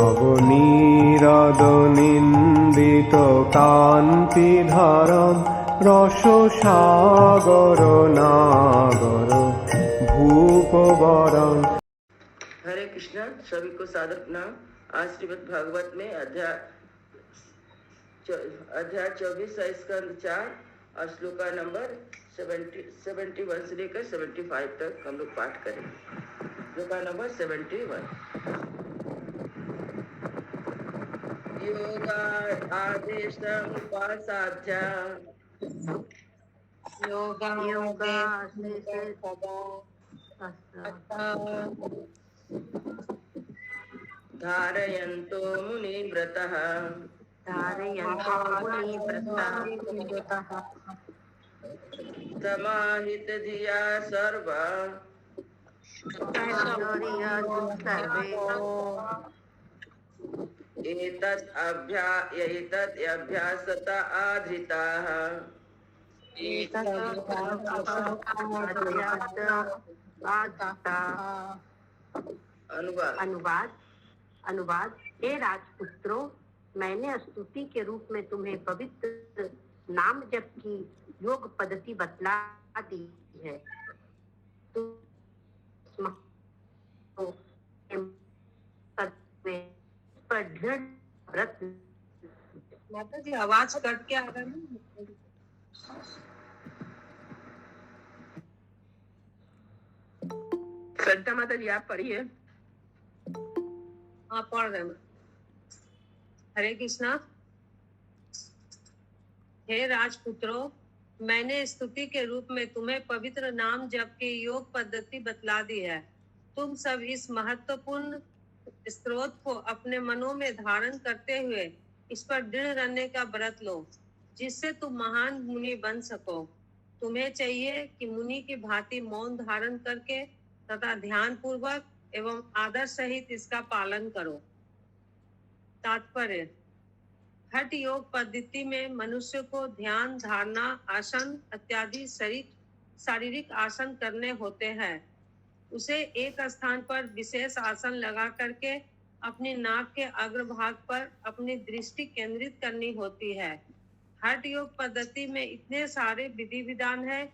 নবনীরদ নিন্দিত কান্তিধারম রস সাগর নাগর ভূপবরম। हरे कृष्णा। सभी को सादर प्रणाम। आज श्रीमद् भागवत में अध्याय 24 स्कंद 4 और श्लोका नंबर 71 से लेकर 75 तक हम लोग पाठ करेंगे। श्लोका नंबर 71। योगा आदेशं उपासाध्या धारयन्तो मुनिव्रतः समाहित धिया सर्वा एतत् अभ्यासता आधृताः। अनुवाद। हे राजपुत्रों, मैंने स्तुति के रूप में तुम्हें पवित्र नाम जप की योग पद्धति बतला दी है। पर दृढ़ व्रत। माता जी आवाज कट के आ रहा है। श्रद्धा माता जी आप पढ़िए। हाँ पढ़ रहे हैं। हरे कृष्णा। हे राजपुत्रों, मैंने स्तुति के रूप में तुम्हें पवित्र नाम जप की योग पद्धति बतला दी है। तुम सब इस महत्वपूर्ण स्रोत को अपने मनों में धारण करते हुए इस पर दृढ़ रहने का व्रत लो, जिससे तुम महान मुनि बन सको। तुम्हें चाहिए कि मुनि की भांति मौन धारण करके तथा ध्यान पूर्वक एवं आदर सहित इसका पालन करो। तात्पर्य। हठ योग पद्धति में मनुष्य को ध्यान, धारणा, आसन इत्यादि शारीरिक आसन करने होते हैं। उसे एक स्थान पर विशेष आसन लगा करके अपनी नाक के अग्रभाग पर अपनी दृष्टि केंद्रित करनी होती है। हठ योग पद्धति में इतने सारे विधि विधान है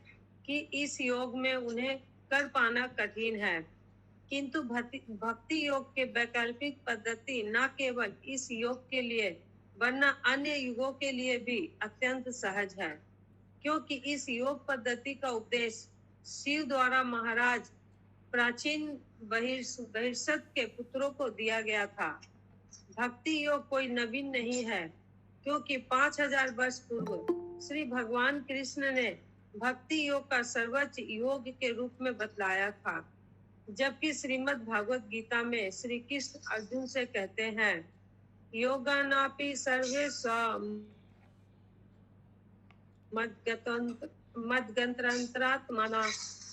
कि इस योग में उन्हें कर पाना कठिन है, किंतु भक्ति योग के वैकल्पिक पद्धति न केवल इस योग के लिए वरना अन्य युगों के लिए भी अत्यंत सहज है, क्योंकि इस योग पद्धति का उपदेश शिव द्वारा महाराज प्राचीन बहिर्षद के पुत्रों को दिया गया था। भक्ति योग कोई नवीन नहीं है, क्योंकि 5000 वर्ष पूर्व श्री भगवान कृष्ण ने भक्ति योग का सर्वोच्च योग के रूप में बतलाया था। जबकि श्रीमद् भागवत गीता में श्री कृष्ण अर्जुन से कहते हैं, योगानापि सर्वे मद्गंतरात्मना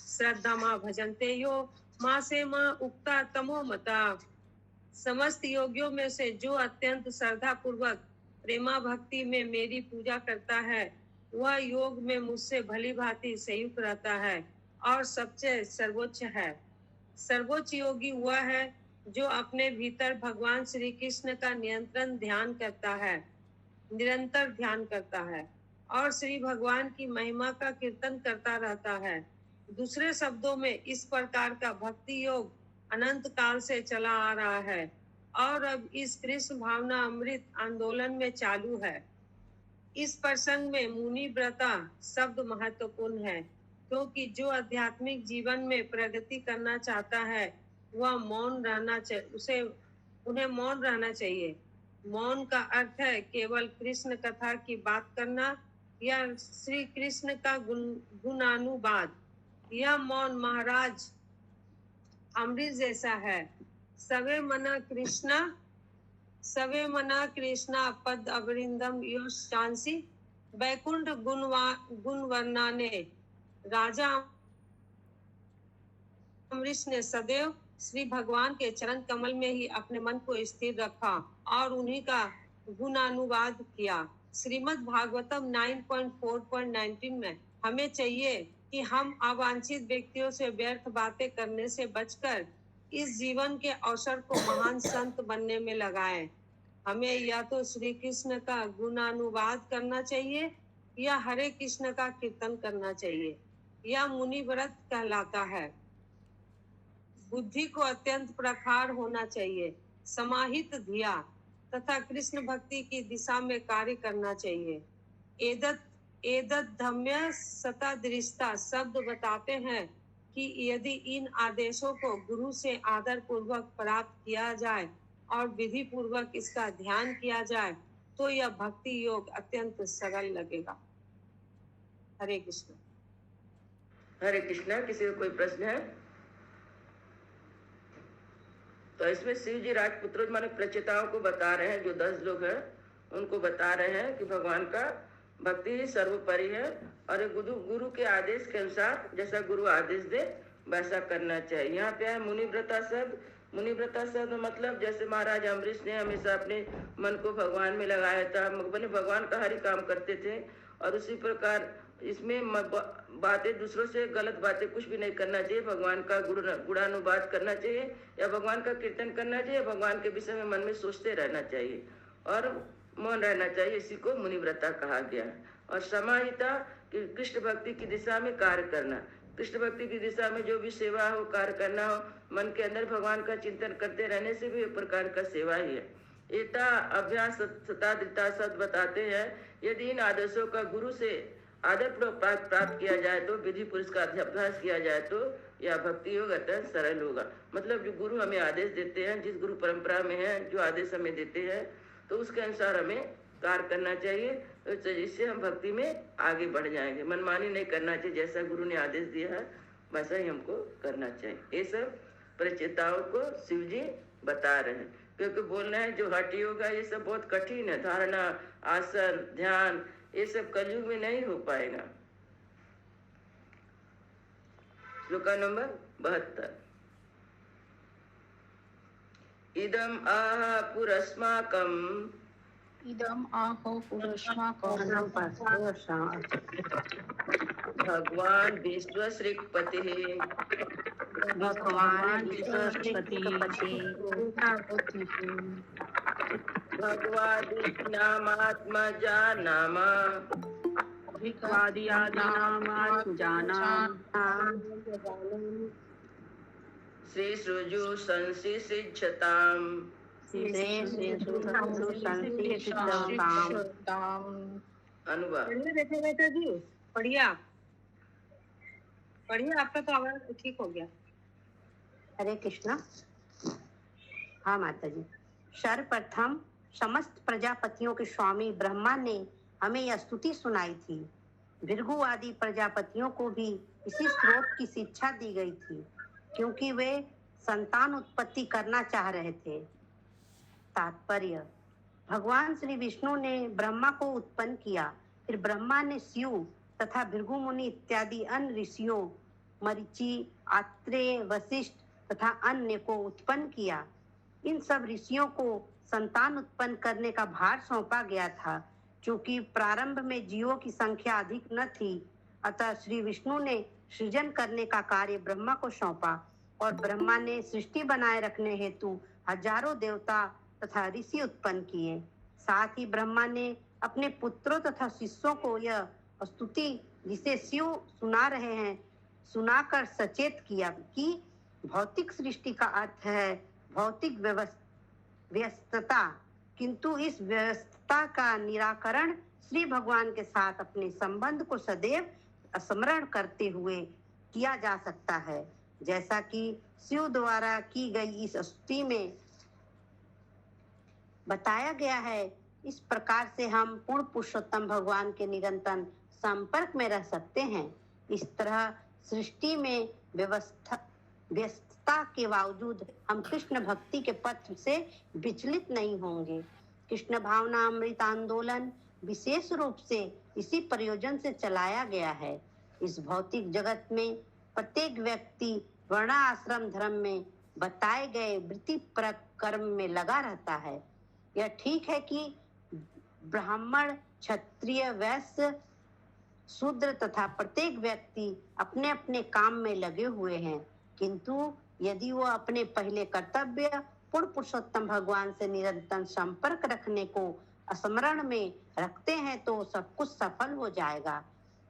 श्रद्धा मां भजन्ते यो मां से मां उक्ता तमो मता। समस्त योगियों में से जो अत्यंत श्रद्धा पूर्वक प्रेमा भक्ति में मेरी पूजा करता है, वह योग में मुझसे भली भांति संयुक्त रहता है और सबसे सर्वोच्च है। सर्वोच्च योगी वह है जो अपने भीतर भगवान श्री कृष्ण का निरंतर ध्यान करता है और श्री भगवान की महिमा का कीर्तन करता रहता है। दूसरे शब्दों में इस प्रकार का भक्ति योग अनंत काल से चला आ रहा है और अब इस कृष्ण भावना अमृत आंदोलन में चालू है। इस प्रसंग में मुनि व्रता शब्द महत्वपूर्ण है, क्योंकि जो आध्यात्मिक जीवन में प्रगति करना चाहता है वह उन्हें मौन रहना चाहिए। मौन का अर्थ है केवल कृष्ण कथा की बात करना या श्री कृष्ण का गुणानुवाद। यह मौन महाराज अमृत जैसा है। सवे मना कृष्णा पद अवरिंदम योशांसी वैकुंठ गुण वर्णा ने। राजा अम्बरीश ने सदैव श्री भगवान के चरण कमल में ही अपने मन को स्थिर रखा और उन्हीं का गुणानुवाद किया। श्रीमद् भागवतम 9.4.19 में हमें चाहिए कि हम अवांछित व्यक्तियों से व्यर्थ बातें करने से बचकर इस जीवन के अवसर को महान संत बनने में लगाएं। हमें या तो श्री कृष्ण का गुणानुवाद करना चाहिए या हरे कृष्ण का कीर्तन करना चाहिए। यह मुनि व्रत कहलाता है। बुद्धि को अत्यंत प्रखर होना चाहिए, समाहित धिया तथा कृष्ण भक्ति की दिशा में कार्य करना चाहिए। एदत धम्य सतादृष्टा शब्द बताते हैं कि यदि इन आदेशों को गुरु से आदर पूर्वक प्राप्त किया जाए और विधि पूर्वक इसका ध्यान किया जाए तो यह भक्ति योग अत्यंत सरल लगेगा। हरे कृष्ण। हरे कृष्णा। किसी को कोई प्रश्न है? तो इसमें शिव जी राजपुत्रों माने प्रचेताओं को बता रहे हैं, जो 10 लोग हैं उनको बता रहे हैं कि भगवान का भक्ति ही सर्वोपरि है और गुरु के आदेश के अनुसार जैसा गुरु आदेश दे वैसा करना चाहिए। यहाँ पे है मुनिव्रता शब्द। मुनिव्रता शब्द मतलब जैसे महाराज अम्बरीश ने हमेशा अपने मन को भगवान में लगाया था, भगवान का हर ही काम करते थे और उसी प्रकार इसमें बातें दूसरों से गलत बातें कुछ भी नहीं करना चाहिए। भगवान का गुणानुवाद करना चाहिए या भगवान का कीर्तन करना चाहिए, भगवान के विषय में मन में सोचते रहना चाहिए और मौन रहना चाहिए। इसी को मुनिव्रता कहा गया है। और समाहिता कृष्ण भक्ति की दिशा में कार्य करना। कृष्ण भक्ति की दिशा में जो भी सेवा हो, कार्य करना हो, मन के अंदर भगवान का चिंतन करते रहने से भी एक प्रकार का सेवा ही है। एता अभ्यास सतादृता शब्द बताते हैं यदि इन आदेशों का गुरु से आदर प्राप्त किया जाए तो विधि पुरुष का अभ्यास किया जाए तो यह भक्ति योग अत्यंत सरल होगा। मतलब जो गुरु हमें आदेश देते हैं, जिस गुरु परंपरा में है जो आदेश हमें देते हैं तो उसके अनुसार हमें कार्य करना चाहिए, तो इससे हम भक्ति में आगे बढ़ जाएंगे। मनमानी नहीं करना चाहिए, जैसा गुरु ने आदेश दिया है वैसा ही हमको करना चाहिए। ये सब प्रचेताओं को शिव जी बता रहे हैं, क्योंकि बोलना है जो हठ योग है ये सब बहुत कठिन है। धारणा, आसन, ध्यान ये सब कलयुग में नहीं हो पाएगा। श्लोक नंबर 72। इदम आह पुरस्माकम भगवान विश्वश्रीपति भगवादी नामात्मजा नाम श्री सृजु संशिष्यताम अनुवाद। बैठे बैठे जी पढ़िए आपका तो आवाज ठीक हो गया। हरे कृष्णा। हाँ माता जी। सर्वप्रथम समस्त प्रजापतियों के स्वामी ब्रह्मा ने हमें यह स्तुति सुनाई थी। भृगु आदि प्रजापतियों को भी इसी श्लोक की शिक्षा दी गई थी क्योंकि वे संतान उत्पत्ति करना चाह रहे थे। तात्पर्य: भगवान श्री विष्णु ने ब्रह्मा को उत्पन्न किया, फिर ब्रह्मा ने शिव तथा भृगु मुनि इत्यादि अन्य ऋषियों मरीचि, आत्रेय, वशिष्ठ तथा अन्य को उत्पन्न किया। इन सब ऋषियों को संतान उत्पन्न करने का भार सौंपा गया था। चूंकि प्रारंभ में जीवों की संख्या अधिक न थी, अतः श्री विष्णु ने सृजन करने का कार्य ब्रह्मा को सौंपा और ब्रह्मा ने सृष्टि बनाए रखने हेतु हजारों देवता तथा ऋषि उत्पन्न किए। साथ ही ब्रह्मा ने अपने पुत्रों तथा शिष्यों को यह स्तुति जिसे शिव सुना रहे हैं सुनाकर सचेत किया कि भौतिक सृष्टि का अर्थ है भौतिक व्यस्तता, किंतु इस व्यस्तता का निराकरण श्री भगवान के साथ अपने संबंध को सदैव स्मरण करते हुए किया जा सकता है। जैसा कि शिव द्वारा की गई इस स्तुति में बताया गया है, इस प्रकार से हम पूर्ण पुरुषोत्तम भगवान के निरंतर संपर्क में रह सकते हैं। इस तरह सृष्टि में व्यस्तता के बावजूद हम कृष्ण भक्ति के पथ से विचलित नहीं होंगे। कृष्ण भावना अमृत आंदोलन विशेष रूप से इसी प्रयोजन से चलाया गया है। इस भौतिक जगत में प्रत्येक व्यक्ति वर्णाश्रम धर्म में बताए गए वृत्तिपरक कर्म में लगा रहता है। यह ठीक है कि ब्राह्मण, क्षत्रिय, वैश्य, शूद्र तथा प्रत्येक व्यक्ति अपने अपने काम में लगे हुए हैं, किंतु यदि वो अपने पहले कर्तव्य पूर्ण पुरुषोत्तम भगवान से निरंतर संपर्क रखने को स्मरण में रखते हैं तो सब कुछ सफल हो जाएगा।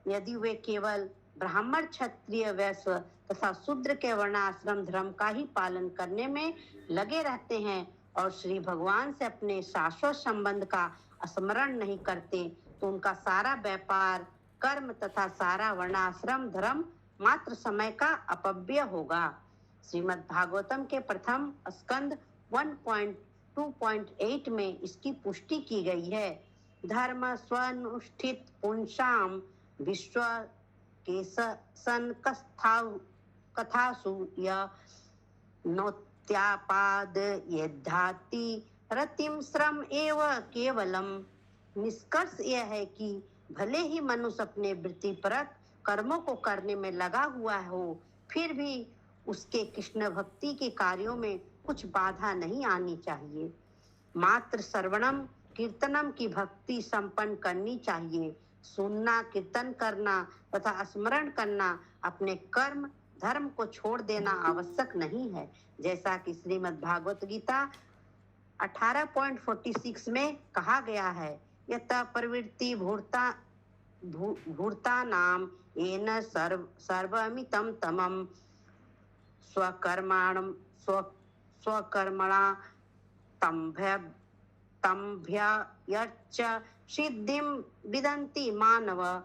यदि वे केवल ब्राह्मण, क्षत्रिय, वैश्य तथा शूद्र के वर्णाश्रम धर्म का ही पालन करने में लगे रहते हैं और श्री भगवान से अपने शाश्वत संबंध का स्मरण नहीं करते तो उनका सारा व्यापार, कर्म तथा सारा वर्णाश्रम धर्म मात्र समय का अपव्यय होगा। श्रीमद् भागवतम के प्रथम स्कंद 1.2.8 में इसकी पुष्टि की गई है। धर्म स्वनुष्ठित पुंसाम विश्व के सन कथासु य नोत्यापाद यद्धाति रतिम श्रम एव केवलम। निष्कर्ष यह है कि भले ही मनुष्य अपने वृत्तिपरक कर्मों को करने में लगा हुआ हो, फिर भी उसके कृष्ण भक्ति के कार्यों में कुछ बाधा नहीं आनी चाहिए। मात्र श्रवणम कीर्तनम की भक्ति संपन्न करनी चाहिए। सुनना, कीर्तन करना तथा स्मरण करना, अपने कर्म धर्म को छोड़ देना आवश्यक नहीं है, जैसा कि श्रीमद् भागवत गीता 18.46 में कहा गया है। यत प्रवृत्ति भूर्ता नाम येन सर्वमितं तमं स्वकर्मणा तंभ्यर्च सिद्धिं विदन्ति मानव।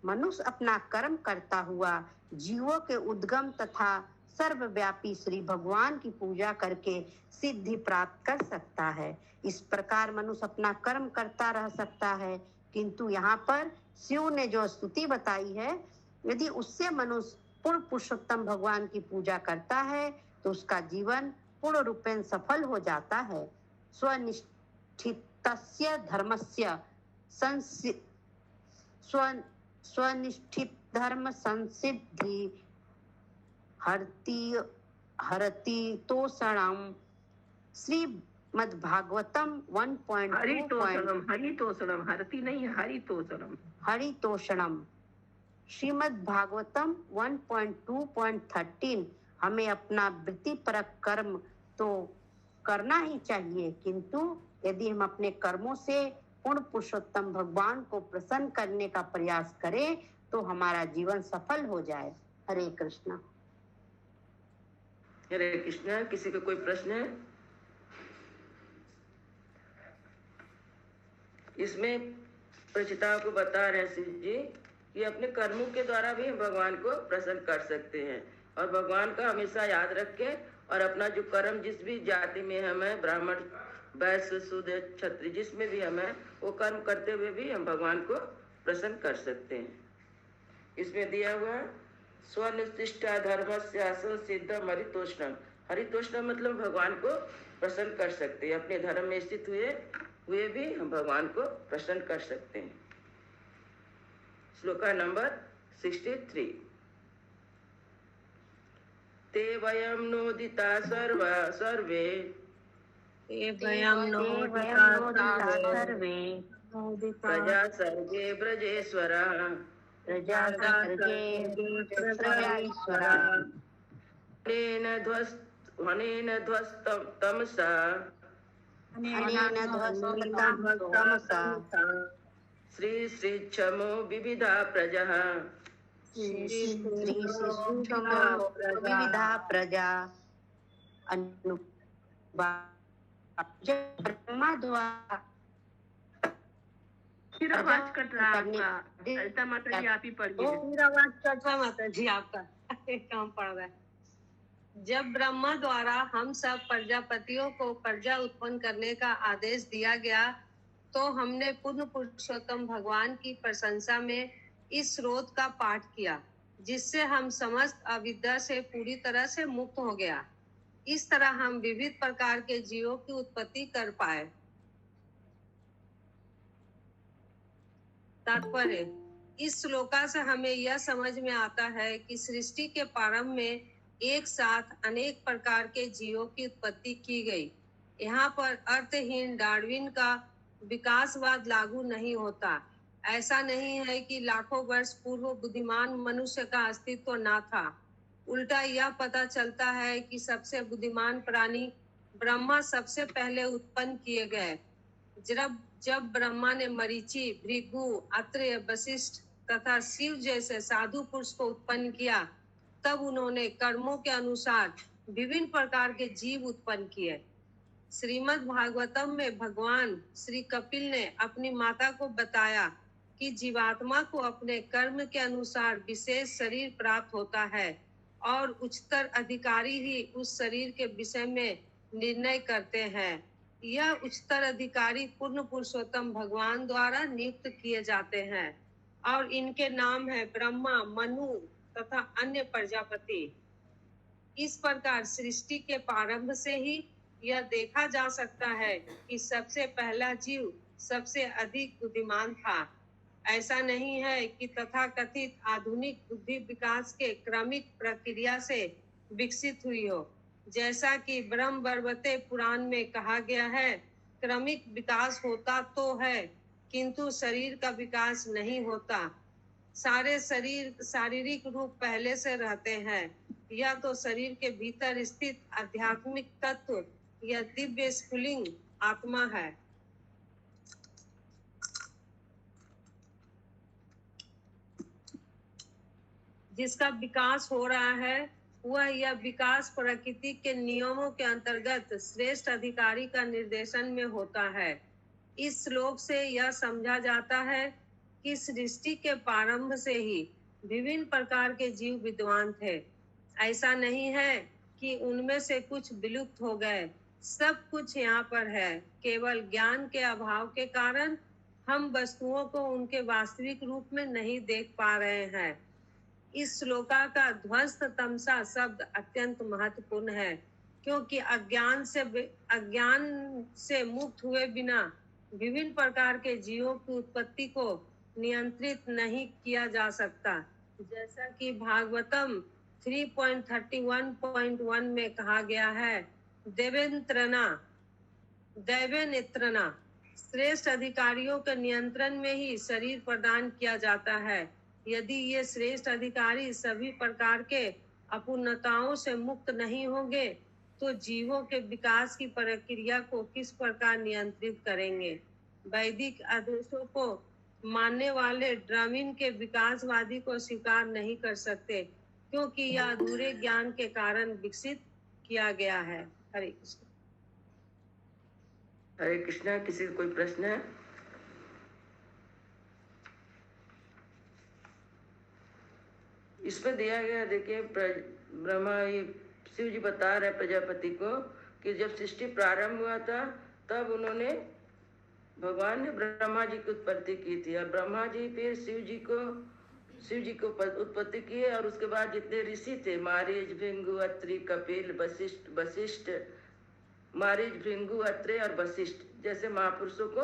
मनुष्य अपना कर्म करता हुआ जीवों के उद्गम तथा सर्वव्यापी श्री भगवान की पूजा करके सिद्धि प्राप्त कर सकता है। इस प्रकार मनुष्य अपना कर्म करता रह सकता है, किंतु यहाँ पर शिव ने जो स्तुति बताई है, यदि उससे मनुष्य पूर्ण पुरुषोत्तम भगवान की पूजा करता है तो उसका जीवन पूर्ण रूपेण सफल हो जाता है। स्वनिष्ठितस्य धर्मस्य स्वनिष्ठित धर्म संसिद्धि हरति तोषणम। श्रीमद् भागवतम 1.2 हरितोषणम, हरति नहीं, हरितोषणम। श्रीमद् भागवतम 1.2.13 हमें अपना वृत्तिपरक कर्म तो करना ही चाहिए, किंतु यदि हम अपने कर्मों से पूर्ण पुरुषोत्तम भगवान को प्रसन्न करने का प्रयास करें तो हमारा जीवन सफल हो जाए। हरे कृष्णा। हरे कृष्णा। किसी का कोई प्रश्न है? इसमें प्रचिताओं को बता रहे हैं शिव जी कि अपने कर्मों के द्वारा भी हम भगवान को प्रसन्न कर सकते हैं और भगवान का हमेशा याद रखें और अपना जो कर्म जिस भी जाति में हम है, ब्राह्मण, वैश्य, शूद्र, क्षत्रिय, जिसमें भी हम है, वो कर्म करते हुए भी हम भगवान को प्रसन्न कर सकते हैं। इसमें दिया हुआ स्वनिष्ठा धर्मस्य असंसिद्धम हरितोषणम। हरितोषणम मतलब भगवान को प्रसन्न कर सकते हैं। अपने धर्म में स्थित हुए भी हम भगवान को प्रसन्न कर सकते हैं। श्लोका नंबर 63। ते वयं नोदिता सर्वे प्रजा सर्गे ब्रजेश्वरा वनेन ध्वस्तं तमसा श्री क्षमो विविधा प्रजा ब्रह्मा द्वारा फिर आवाज कट रहा है आपका। ललिता माता जी आप ही पढ़िए। फिर आवाज कट रहा माता जी आपका, एक काम पड़ रहा है। जब ब्रह्मा द्वारा हम सब प्रजापतियों को प्रजा उत्पन्न करने का आदेश दिया गया तो हमने पूर्ण पुरुषोत्तम भगवान की प्रशंसा में इस स्रोत का पाठ किया, जिससे हम समस्त अविद्या से पूरी तरह से मुक्त हो गया। इस तरह हम विविध प्रकार के जीवों की उत्पत्ति कर पाए। तात्पर्य: इस श्लोका से हमें यह समझ में आता है कि सृष्टि के प्रारंभ में एक साथ अनेक प्रकार के जीवों की उत्पत्ति की गई। यहाँ पर अर्थहीन डार्विन का विकासवाद लागू नहीं होता। ऐसा नहीं है कि लाखों वर्ष पूर्व बुद्धिमान मनुष्य का अस्तित्व न था। उल्टा यह पता चलता है कि सबसे बुद्धिमान प्राणी ब्रह्मा सबसे पहले उत्पन्न किए गए। जब ब्रह्मा ने मरीचि, भृगु, अत्रि, वशिष्ठ तथा शिव जैसे साधु पुरुष को उत्पन्न किया, तब उन्होंने कर्मों के अनुसार विभिन्न प्रकार के जीव उत्पन्न किए। श्रीमद् भागवतम में भगवान श्री कपिल ने अपनी माता को बताया कि जीवात्मा को अपने कर्म के अनुसार विशेष शरीर प्राप्त होता है और उच्चतर अधिकारी ही उस शरीर के विषय में निर्णय करते हैं। यह उच्चतर अधिकारी पूर्ण पुरुषोत्तम भगवान द्वारा नियुक्त किए जाते हैं और इनके नाम है ब्रह्मा, मनु तथा अन्य प्रजापति। इस प्रकार सृष्टि के प्रारंभ से ही यह देखा जा सकता है कि सबसे पहला जीव सबसे अधिक बुद्धिमान था। ऐसा नहीं है कि तथाकथित आधुनिक बुद्धि विकास के क्रमिक प्रक्रिया से विकसित हुई हो। जैसा कि ब्रह्म वैवर्त पुराण में कहा गया है, क्रमिक विकास होता तो है किंतु शरीर का विकास नहीं होता। सारे शारीरिक रूप पहले से रहते हैं। यह तो शरीर के भीतर स्थित आध्यात्मिक तत्व या दिव्य स्फुलिंग आत्मा है। जिसका विकास हो रहा है वह यह विकास प्रकृति के नियमों के अंतर्गत श्रेष्ठ अधिकारी का निर्देशन में होता है। इस श्लोक से यह समझा जाता है कि सृष्टि के प्रारंभ से ही विभिन्न प्रकार के जीव विद्वान थे। ऐसा नहीं है कि उनमें से कुछ विलुप्त हो गए। सब कुछ यहाँ पर है, केवल ज्ञान के अभाव के कारण हम वस्तुओं को उनके वास्तविक रूप में नहीं देख पा रहे हैं। इस श्लोका का ध्वस्त तमसा शब्द अत्यंत महत्वपूर्ण है, क्योंकि अज्ञान से मुक्त हुए बिना विभिन्न प्रकार के जीवों की उत्पत्ति को नियंत्रित नहीं किया जा सकता। जैसा कि भागवतम 3.31.1 में कहा गया है, दैवेनेत्रना श्रेष्ठ अधिकारियों के नियंत्रण में ही शरीर प्रदान किया जाता है। यदि ये श्रेष्ठ अधिकारी सभी प्रकार के अपूर्णताओं से मुक्त नहीं होंगे तो जीवों के विकास की प्रक्रिया को किस प्रकार नियंत्रित करेंगे। वैदिक आदेशों को मानने वाले ड्राविन के विकासवादी को स्वीकार नहीं कर सकते, क्योंकि यह अधूरे ज्ञान के कारण विकसित किया गया है। हरे कृष्ण। हरे कृष्णा। किसी को कोई प्रश्न है? इसमें दिया गया, देखिए, ब्रह्मा शिव जी बता रहे प्रजापति को कि जब सृष्टि प्रारंभ हुआ था तब उन्होंने भगवान ने ब्रह्मा जी की उत्पत्ति की थी और ब्रह्मा जी फिर शिव जी को उत्पत्ति किए और उसके बाद जितने ऋषि थे, मारीच, भृंगु, अत्रि, कपिल, वशिष्ठ, मारीच, भृंगु, अत्रि और वशिष्ठ जैसे महापुरुषों को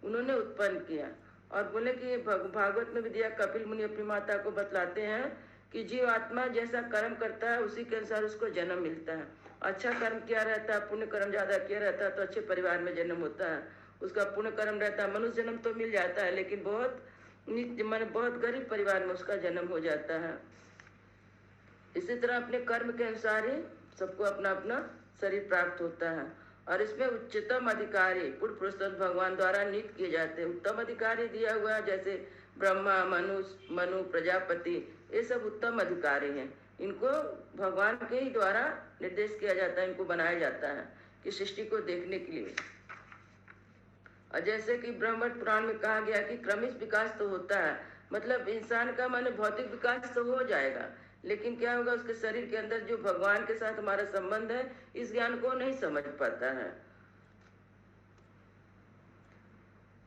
उन्होंने उत्पन्न किया। और बोले कि भागवत में भी दिया, कपिल मुनि अपनी माता को बतलाते हैं कि जीव आत्मा जैसा कर्म करता है उसी के अनुसार उसको जन्म मिलता है। अच्छा कर्म किया रहता है, पुण्य कर्म ज्यादा किया रहता है तो अच्छे परिवार में जन्म होता है। उसका पुण्य कर्म रहता है, मनुष्य जन्म तो मिल जाता है, लेकिन बहुत गरीब परिवार में उसका जन्म हो जाता है। इसी तरह अपने कर्म के अनुसार ही सबको अपना अपना शरीर प्राप्त होता है। और इसमें उच्चतम अधिकारी पूर्ण पुरुषोत्तम भगवान द्वारा नियुक्त किए जाते हैं। उत्तम अधिकारी दिया हुआ है, जैसे ब्रह्मा, मनु, प्रजापति, ये सब उत्तम अधिकारी हैं। इनको भगवान के ही द्वारा निर्देश किया जाता है, इनको बनाया जाता है कि सृष्टि को देखने के लिए। और जैसे कि ब्रह्म पुराण में कहा गया कि क्रमिक विकास तो होता है, मतलब इंसान का माने भौतिक विकास तो हो जाएगा, लेकिन क्या होगा उसके शरीर के अंदर जो भगवान के साथ हमारा संबंध है, इस ज्ञान को नहीं समझ पाता है।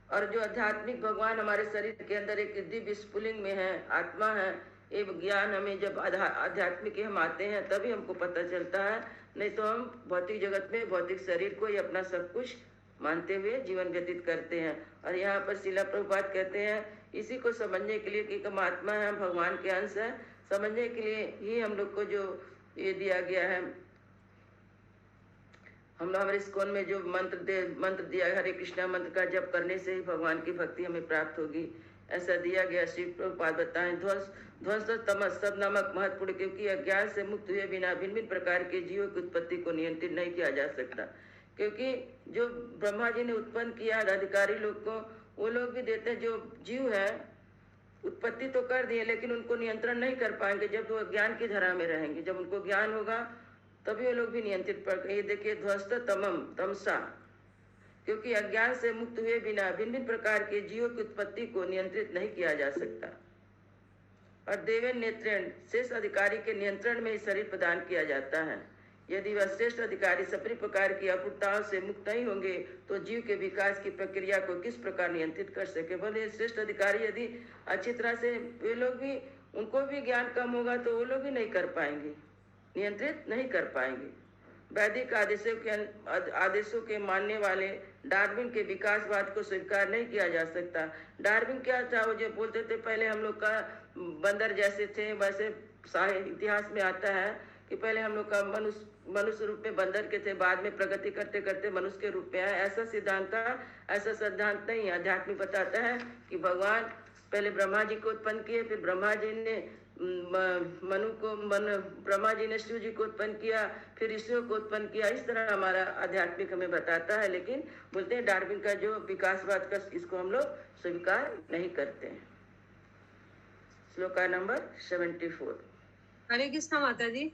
और जो आध्यात्मिक भगवान हमारे शरीर के अंदर एक दिव्य स्फुलिंग में है, आत्मा है, ये ज्ञान हमें जब आध्यात्मिक हम आते हैं तभी हमको पता चलता है, नहीं तो हम भौतिक जगत में भौतिक शरीर को ही अपना सब कुछ मानते हुए जीवन व्यतीत करते हैं। और यहाँ पर शिला प्रभुपाद कहते हैं, इसी को समझने के लिए कि हम आत्मा है, हम भगवान के अंश है, समझने के लिए ही हम लोग को जो ये दिया गया है, हम लोग हमारे इस्कॉन में जो मंत्र दिया है, हरे कृष्णा मंत्र का जप करने से ही भगवान की भक्ति हमें प्राप्त होगी। ऐसा दिया गया। श्री प्रभुपाद बताएं, ध्वंस तमस सब नामक महत्वपूर्ण, क्योंकि अज्ञान से मुक्त हुए बिना भिन्न भिन्न प्रकार के जीवों की उत्पत्ति को नियंत्रित नहीं किया जा सकता। क्योंकि जो ब्रह्मा जी ने उत्पन्न किया अधिकारी लोग को, वो लोग भी देते हैं, जो जीव है उत्पत्ति तो कर दिए लेकिन उनको नियंत्रण नहीं कर पाएंगे जब वो ज्ञान की धरा में रहेंगे। जब उनको ज्ञान होगा तभी वो लोग भी नियंत्रित पर। ये देखिए, ध्वस्त तमम तमसा, क्योंकि अज्ञान से मुक्त हुए बिना भिन्न भिन्न प्रकार के जीवों की उत्पत्ति को नियंत्रित नहीं किया जा सकता। और देवेन नेत्रेण, शेष अधिकारी के नियंत्रण में ही शरीर प्रदान किया जाता है। यदि वह श्रेष्ठ अधिकारी सभी प्रकार की अपूर्णताओं से मुक्त नहीं होंगे तो जीव के विकास की प्रक्रिया को किस प्रकार नियंत्रित कर सके। बोले श्रेष्ठ अधिकारी यदि अच्छी तरह से, वे लोग भी, उनको भी ज्ञान कम होगा तो वो लोग भी नहीं कर पाएंगे, नियंत्रित नहीं कर पाएंगे। वैदिक आदेशों के मानने वाले डार्विन के विकासवाद को स्वीकार नहीं किया जा सकता। डार्विन क्या था, वो जो बोलते थे पहले हम लोग का बंदर जैसे थे, वैसे इतिहास में आता है कि पहले हम लोग का मनुष्य रूप में बंदर के थे, बाद में प्रगति करते करते मनुष्य के रूप में आए। ऐसा सिद्धांत नहीं। अध्यात्म बताता है कि भगवान पहले ब्रह्मा जी को उत्पन्न किए, फिर ब्रह्मा जी ने ब्रह्मा जी ने शिव जी को उत्पन्न किया, फिर ऋषियों को उत्पन्न किया। इस तरह हमारा आध्यात्मिक हमें बताता है। लेकिन बोलते हैं डार्विन का जो विकासवाद का, इसको हम लोग स्वीकार नहीं करते हैं। श्लोका नंबर 74। हरे कृष्णा माता जी।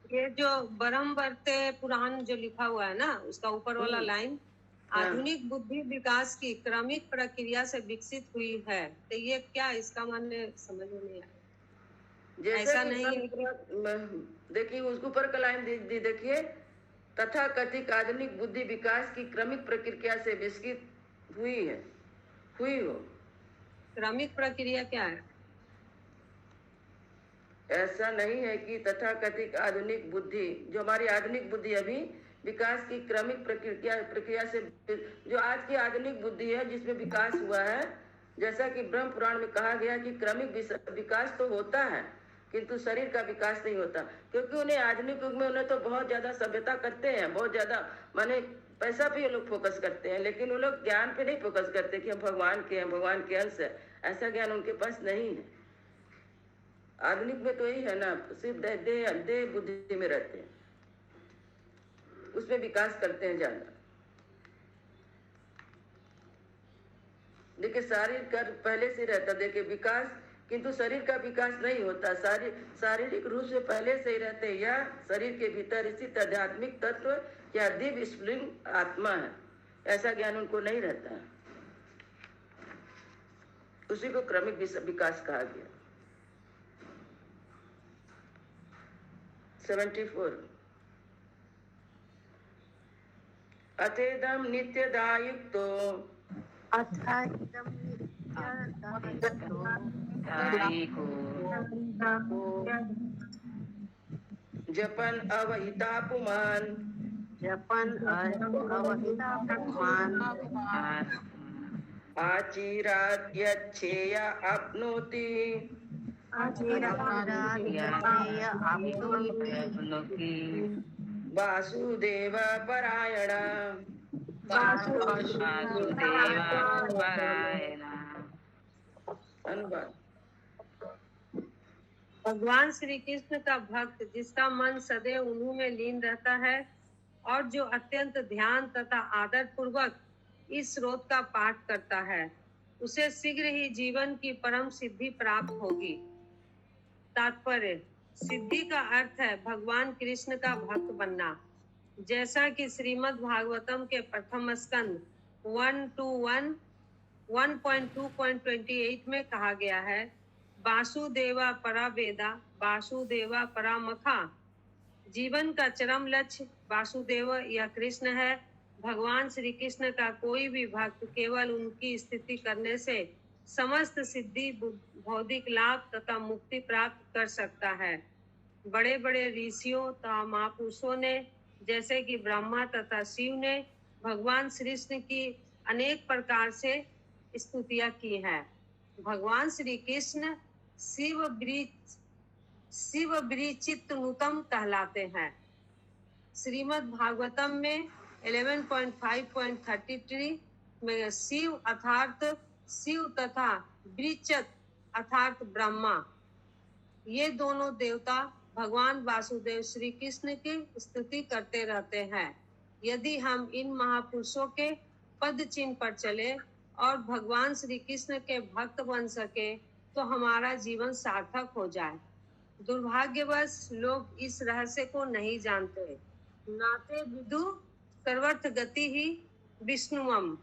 ये जो ब्रह्म वर्ते पुराण जो लिखा हुआ है ना, उसका ऊपर वाला लाइन, आधुनिक बुद्धि विकास की क्रमिक प्रक्रिया से विकसित हुई है, तो ये क्या, इसका माने समझ में नहीं आया। ऐसा नहीं है। देखिए उसके ऊपर का लाइन देखिए, तथा कथित आधुनिक बुद्धि विकास की क्रमिक प्रक्रिया से विकसित हुई हो। क्रमिक प्रक्रिया क्या है? ऐसा नहीं है कि तथाकथित आधुनिक बुद्धि, जो हमारी आधुनिक बुद्धि अभी विकास की क्रमिक प्रक्रिया से, जो आज की आधुनिक बुद्धि है जिसमें विकास हुआ है, जैसा कि ब्रह्म पुराण में कहा गया कि क्रमिक विकास तो होता है किंतु शरीर का विकास नहीं होता। क्योंकि उन्हें आधुनिक युग में उन्हें तो बहुत ज्यादा सभ्यता करते हैं, बहुत ज्यादा माने पैसा पे ये लोग फोकस करते हैं, लेकिन वो लोग ज्ञान पे नहीं फोकस करते कि हम भगवान के हैं, भगवान के अंश है। ऐसा ज्ञान उनके पास नहीं है। आधुनिक में तो यही है ना, सिर्फ देह बुद्धि में रहते हैं, उसमें विकास करते हैं ज्यादा। देखिए शारीर का पहले से रहता, देखिए विकास, किंतु शरीर का विकास नहीं होता। शारीरिक रूप से पहले से ही रहते हैं, या शरीर के भीतर स्थित आध्यात्मिक तत्व या दिव्य स्फुलिंग आत्मा है, ऐसा ज्ञान उनको नहीं रहता है। उसी को क्रमिक विकास कहा गया। 74। अथेदम नित्यदायुक्तो जपन अवहितापुमान आचिरात यच्छेय आपनोति वासुदेव परायण। अनुवाद। भगवान श्री कृष्ण का भक्त जिसका मन सदैव उन्हीं में लीन रहता है और जो अत्यंत ध्यान तथा आदर पूर्वक इस स्रोत का पाठ करता है, उसे शीघ्र ही जीवन की परम सिद्धि प्राप्त होगी। तात्पर्य, सिद्धि का अर्थ है भगवान कृष्ण का भक्त बनना। जैसा कि श्रीमद् भागवतम के प्रथम स्कंद 1.2.28 में कहा गया है, वासुदेवा परा वेदा वासुदेवा परा मखा। जीवन का चरम लक्ष्य वासुदेव या कृष्ण है। भगवान श्री कृष्ण का कोई भी भक्त केवल उनकी स्तुति करने से समस्त सिद्धि, भौतिक लाभ तथा मुक्ति प्राप्त कर सकता है। बड़े बड़े ऋषियों तथा महापुरुषों ने, जैसे कि ब्रह्मा तथा शिव ने, भगवान श्री कृष्ण की अनेक प्रकार से स्तुतियां की हैं। भगवान श्री कृष्ण शिव ब्रीचित्तनुतम कहलाते हैं। श्रीमद् भागवतम में 11.5.33 में शिव अर्थात शिव तथा वृक्षत अर्थात ब्रह्मा, ये दोनों देवता भगवान वासुदेव श्री कृष्ण की स्तुति करते रहते हैं। यदि हम इन महापुरुषों के पद चिन्ह पर चले और भगवान श्री कृष्ण के भक्त बन सके तो हमारा जीवन सार्थक हो जाए। दुर्भाग्यवश लोग इस रहस्य को नहीं जानते। नाते विदु सर्वत्र गति ही विष्णुवम।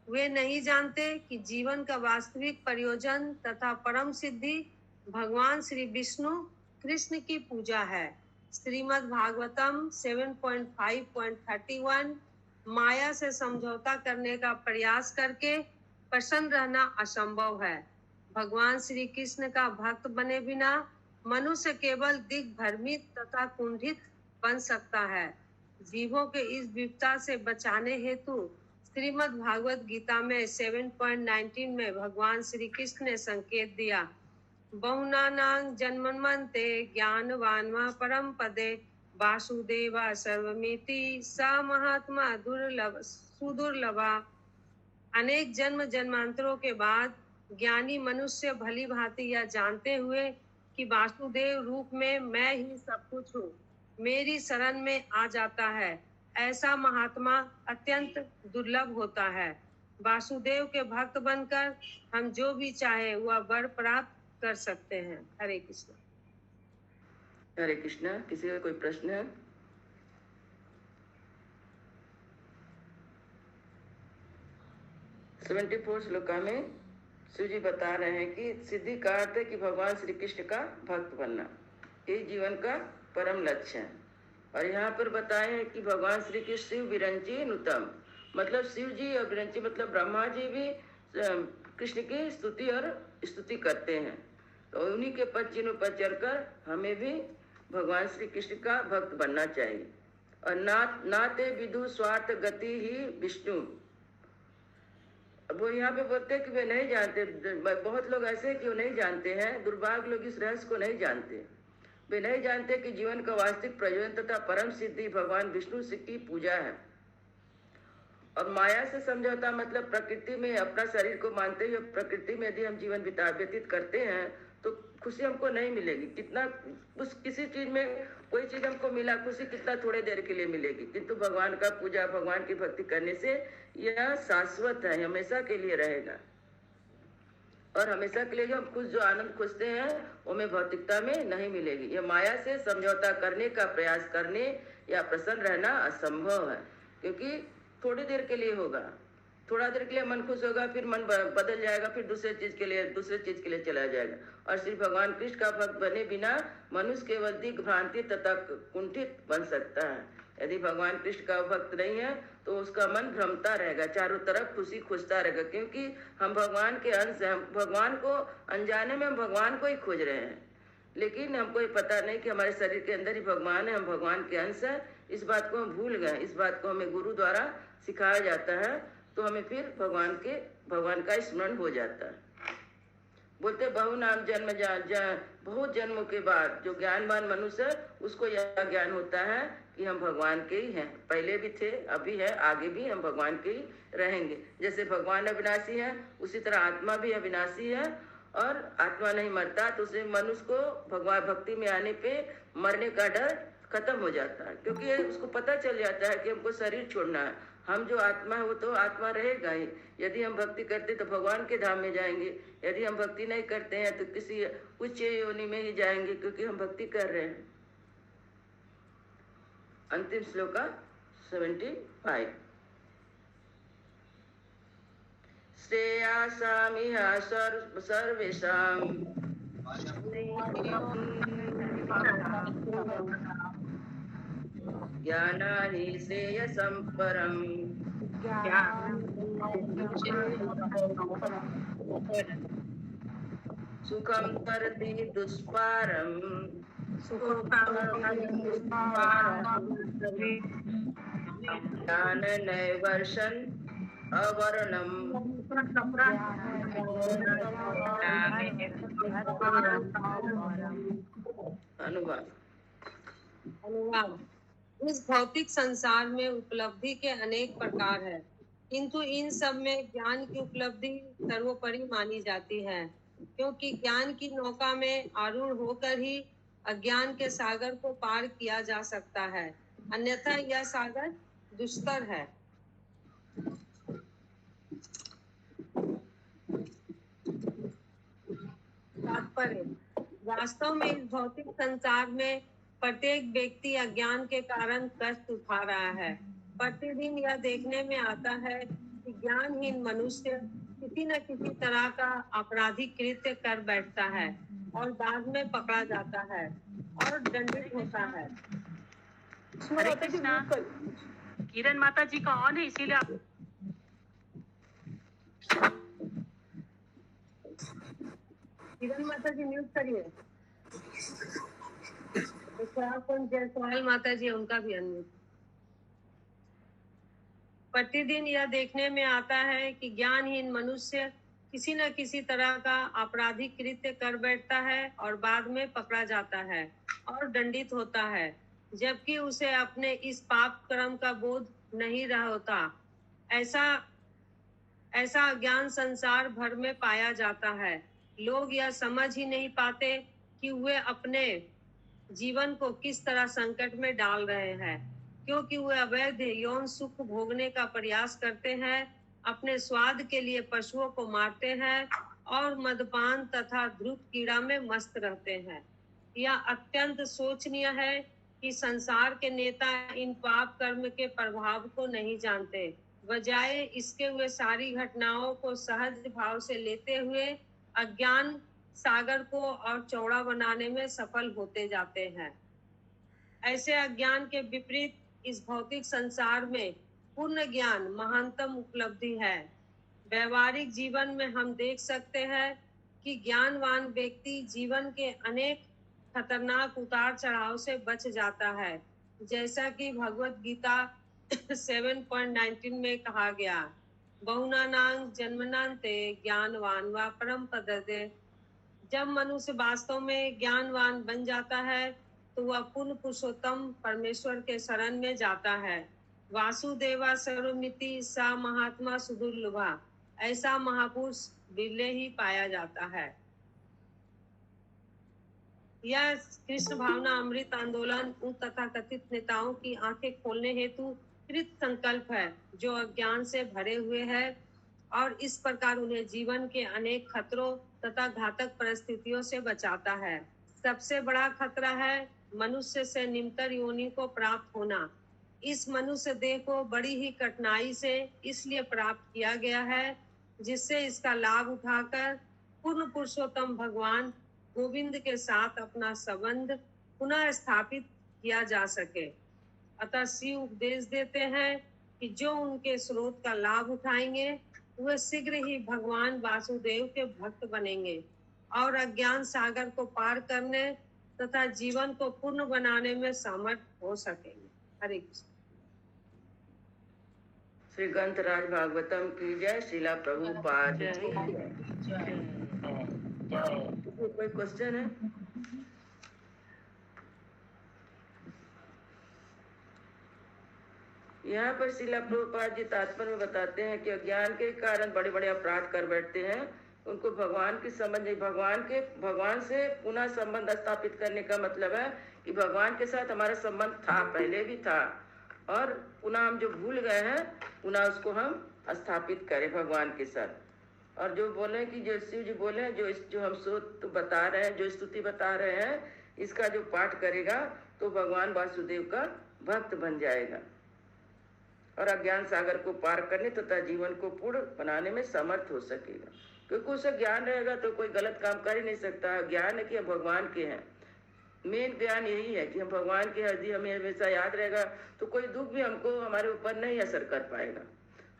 वे नहीं जानते कि जीवन का वास्तविक प्रयोजन तथा परम सिद्धि भगवान श्री विष्णु कृष्ण की पूजा है। श्रीमद् भागवतम 7.5.31 माया से समझौता करने का प्रयास करके प्रसन्न रहना असंभव है। भगवान श्री कृष्ण का भक्त बने बिना मनुष्य केवल दिग्भ्रमित तथा कुंठित बन सकता है। जीवों के इस विपदा से बचाने हेतु श्रीमद् भागवत गीता में 7.19 में भगवान श्री कृष्ण ने संकेत दिया, बहुनानां जन्मन्ते ज्ञानवान्मा परम पदे वासुदेवा सर्वमिति स महात्मा दुर्लभ सुदुर्लभा। अनेक जन्म जन्मांतरों के बाद ज्ञानी मनुष्य भली भांति यह जानते हुए कि वासुदेव रूप में मैं ही सब कुछ हूँ, मेरी शरण में आ जाता है, ऐसा महात्मा अत्यंत दुर्लभ होता है। वासुदेव के भक्त बनकर हम जो भी चाहे वह वर प्राप्त कर सकते हैं। हरे कृष्ण। हरे कृष्णा। किसी का कोई प्रश्न है? सेवेंटी फोर श्लोका में शिव जी बता रहे हैं कि सिद्धि का अर्थ है कि भगवान श्री कृष्ण का भक्त बनना, ये जीवन का परम लक्ष्य है। और यहाँ पर बताए हैं कि भगवान श्री कृष्ण शिव विरंची नुतम, मतलब शिव जी और विरंची मतलब ब्रह्मा जी भी कृष्ण की स्तुति करते हैं। तो उन्हीं के पद चिन्हों पर चलकर हमें भी भगवान श्री कृष्ण का भक्त बनना चाहिए। और नाते विदु स्वार्थ गति ही विष्णु। वो यहाँ पे बोलते हैं कि वे नहीं जानते, बहुत लोग ऐसे हैं कि वो नहीं जानते हैं, दुर्भाग्य लोग इस रहस्य को नहीं जानते। वे नहीं जानते कि जीवन का वास्तविक प्रयोजन तथा परम सिद्धि भगवान विष्णु की पूजा है। और माया से समझौता मतलब प्रकृति में अपना शरीर को मानते हुए प्रकृति में यदि हम जीवन व्यतीत करते हैं तो खुशी हमको नहीं मिलेगी। कितना किसी चीज में कोई चीज हमको मिला, खुशी कितना थोड़े देर के लिए मिलेगी, किंतु भगवान का पूजा भगवान की भक्ति करने से यह शाश्वत है, हमेशा के लिए रहेगा। और हमेशा के लिए जो हम जो आनंद खोजते हैं वो हमें भौतिकता में नहीं मिलेगी। यह माया से समझौता करने का प्रयास करने या प्रसन्न रहना असंभव है, क्योंकि थोड़ी देर के लिए होगा, थोड़ा देर के लिए मन खुश होगा, फिर मन बदल जाएगा, फिर दूसरे चीज के लिए चला जाएगा। और श्री भगवान कृष्ण का भक्त बने बिना मनुष्य केवल दिग्भ्रांति तथा कुंठित बन सकता है। यदि भगवान कृष्ण का भक्त नहीं है तो उसका मन भ्रमता रहेगा, चारों तरफ खुशी खोजता रहेगा, क्योंकि हम भगवान के अंश हैं। भगवान को अनजाने में हम भगवान को ही खोज रहे हैं, लेकिन हमको ये पता नहीं कि हमारे शरीर के अंदर ही भगवान है, हम भगवान के अंश हैं। इस बात को हम भूल गए। इस बात को हमें गुरु द्वारा सिखाया जाता है, तो हमें फिर भगवान का स्मरण हो जाता है। बोलते बहु नाम जन्म बहुत जन्मों के बाद जो ज्ञानवान मनुष्य उसको यह ज्ञान होता है कि हम भगवान के ही हैं, पहले भी थे, अभी है, आगे भी हम भगवान के ही रहेंगे। जैसे भगवान अविनाशी है उसी तरह आत्मा भी अविनाशी है, और आत्मा नहीं मरता, तो उसे मनुष्य को भगवान भक्ति में आने पे मरने का डर खत्म हो जाता है, क्योंकि उसको पता चल जाता है कि हमको शरीर छोड़ना है। हम जो आत्मा है वो तो आत्मा रहेगा ही। यदि हम भक्ति करते तो भगवान के धाम में जाएंगे, यदि हम भक्ति नहीं करते हैं तो किसी उच्च योनि में ही जाएंगे, क्योंकि हम भक्ति कर रहे हैं। अंतिम श्लोका 75। श्रेयासामिह सर्वेषां ज्ञानानि श्रेयसं परम् सुखं तरति दुष्पारम् ज्ञाननैवर्षन् अवर्णम् अनुवाद। इस भौतिक संसार में उपलब्धि के अनेक प्रकार है। किंतु इन सब में ज्ञान की उपलब्धि सर्वोपरि मानी जाती है, क्योंकि ज्ञान की नौका में आरूढ़ होकर ही अज्ञान के सागर को पार किया जा सकता है, अन्यथा यह सागर दुष्कर है। तात्पर्य: वास्तव में इस भौतिक संसार में प्रत्येक व्यक्ति अज्ञान के कारण कष्ट उठा रहा है। प्रतिदिन यह देखने में आता है कि ज्ञानहीन मनुष्य किसी न किसी तरह का आपराधिक कृत्य कर बैठता है और बाद में पकड़ा जाता है और दंडित होता है। हरे कृष्णा। किरण माता जी का ऑन है, इसीलिए आप किरण माता जी म्यूट करिए। जयसवाल माता जी, उनका भी अनम्यूट। प्रतिदिन यह देखने में आता है कि ज्ञानहीन मनुष्य किसी न किसी तरह का आपराधिक कृत्य कर बैठता है और बाद में पकड़ा जाता है और दंडित होता है, जबकि उसे अपने इस पाप कर्म का बोध नहीं रहा होता। ऐसा अज्ञान संसार भर में पाया जाता है। लोग यह समझ ही नहीं पाते कि वे अपने जीवन को किस तरह संकट में डाल रहे हैं, क्योंकि वे अवैध यौन सुख भोगने का प्रयास करते हैं, अपने स्वाद के लिए पशुओं को मारते हैं और मदपान तथा ध्रुत कीड़ा में मस्त रहते हैं। यह अत्यंत शोचनीय है कि संसार के नेता इन पाप कर्म के प्रभाव को नहीं जानते, बजाय इसके वे सारी घटनाओं को सहज भाव से लेते हुए अज्ञान सागर को और चौड़ा बनाने में सफल होते जाते हैं। ऐसे अज्ञान के विपरीत इस भौतिक संसार में पूर्ण ज्ञान महानतम उपलब्धि है। व्यवहारिक जीवन में हम देख सकते हैं कि ज्ञानवान व्यक्ति जीवन के अनेक खतरनाक उतार चढ़ाव से बच जाता है, जैसा कि भगवत गीता 7.19 में कहा गया, बहुनानां जन्मनान्ते ज्ञानवान वा परम पदते। जब मनुष्य वास्तव में ज्ञानवान बन जाता है तो वह पूर्ण पुरुषोत्तम परमेश्वर के शरण में जाता है। वासुदेवा सर्वमिति सा महात्मा सुदुर्लभा, ऐसा महापुरुष बिरले ही पाया जाता है। यह कृष्ण भावना अमृत आंदोलन उन तथाकथित नेताओं की आंखें खोलने हेतु कृत संकल्प है जो अज्ञान से भरे हुए हैं और इस प्रकार उन्हें जीवन के अनेक खतरों तथा घातक परिस्थितियों से बचाता है। सबसे बड़ा खतरा है मनुष्य से निम्नतर योनि को प्राप्त होना। इस मनुष्य देह को बड़ी ही कठिनाई से इसलिए प्राप्त किया गया है जिससे इसका लाभ उठाकर पूर्ण पुरुषोत्तम भगवान गोविंद के साथ अपना संबंध पुनः स्थापित किया जा सके। अतः शिव उपदेश देते हैं कि जो उनके स्रोत का लाभ उठाएंगे वे शीघ्र ही भगवान वासुदेव के भक्त बनेंगे और अज्ञान सागर को पार करने तथा जीवन को पूर्ण बनाने में समर्थ हो सकेंगे। हरे कृष्ण। श्री ग्रंथराज भागवतम की जय। श्रीला प्रभुपाद की जय। कोई क्वेश्चन है? यहाँ पर श्रीला प्रभुपाद जी तात्पर्य में बताते हैं कि अज्ञान के कारण बड़े बड़े अपराध कर बैठते हैं, उनको भगवान की समझ नहीं। भगवान से पुनः संबंध स्थापित करने का मतलब है कि भगवान के साथ हमारा संबंध था, पहले भी था, और पुनः हम जो भूल गए हैं पुनः उसको हम स्थापित करें भगवान के साथ। और जो बोले कि जो शिव जी बोले हैं, जो हम स्तुति बता रहे हैं, जो स्तुति बता रहे हैं, इसका जो पाठ करेगा तो भगवान वासुदेव का भक्त बन जाएगा और अज्ञान सागर को पार करने तथा जीवन को पूर्ण बनाने में समर्थ हो सकेगा। क्योंकि उसे ज्ञान रहेगा तो कोई गलत काम कर ही नहीं सकता। ज्ञान है कि हम भगवान के हैं। मेन ज्ञान यही है कि हम भगवान के हृदय हमें हमेशा याद रहेगा तो कोई दुख भी हमको हमारे ऊपर नहीं असर कर पाएगा।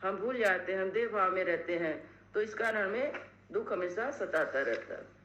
हम भूल जाते हैं, हम देह भाव में रहते हैं, तो इस कारण हमें दुख हमेशा सताता रहता है।